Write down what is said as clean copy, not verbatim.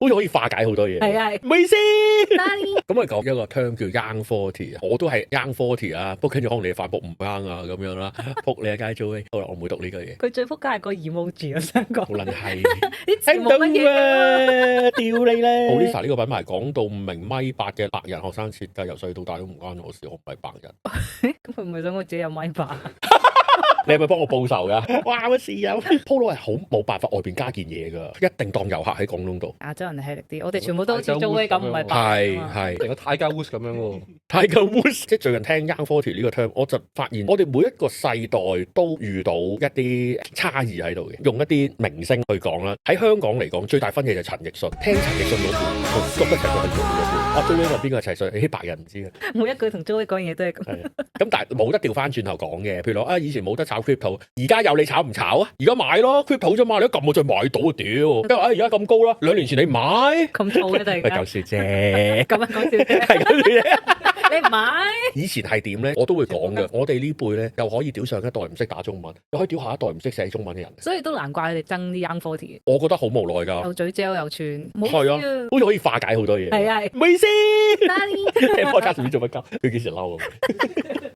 好似可以化解好多嘢。係啊，唔好意思。咁咁我講一個 term 叫 young 40，我都係 young 40啊，不過跟住可能你嘅發福唔 young 啊咁樣啦，仆你嘅街 Joey。好啦，我唔會讀呢個嘢。佢最仆街係個 emoji，我想講。好撚係，啲字冇乜嘢啊！屌你咧 ！Olisa 呢個品牌講到明米8嘅白人學生設計，由細到大都唔關我事，我唔係白人。咁佢唔係想我自己有米八？你係咪幫我報仇㗎？哇！乜事啊？Polo 係好冇辦法外邊加件嘢㗎，一定當遊客喺廣東度。亞洲人係吃力啲，我哋全部都好似Joey咁，唔係白人啊嘛。係成個 Tiger Woods 咁樣喎。Tiger Woods，即係最近聽 Young 40呢個 term，我就發現我哋每一個世代都遇到一啲差異喺度嘅。用一啲明星去講啦，喺香港嚟講最大分野就係陳奕迅，聽陳奕迅嗰段同覺得陳奕迅係做嗰段。Joey 話邊個係陳奕迅？啲白人唔知嘅。每一句同 Joey 講嘢都係咁。咁但係冇得調翻轉頭講嘅，譬如話以前冇得炒 crypto，而家有你炒唔炒啊？而家買咯 crypto 啫嘛，你一撳我再買到啊屌！因為而家咁高啦，2年前你買咁燥嘅突然間。講笑啫，咁樣講笑啫，係咁啫。你唔買？以前係點咧？我都會講嘅。我哋呢輩咧又可以屌上一代唔識打中文，又可以屌下一代唔識寫中文嘅人。所以都難怪你哋憎啲 Young 40。我覺得好無奈㗎。又嘴嚼又串，係啊，好似可以化解好多嘢。係啊，唔好意思。Daddy 聽 podcast 做乜鳩？佢幾時嬲啊？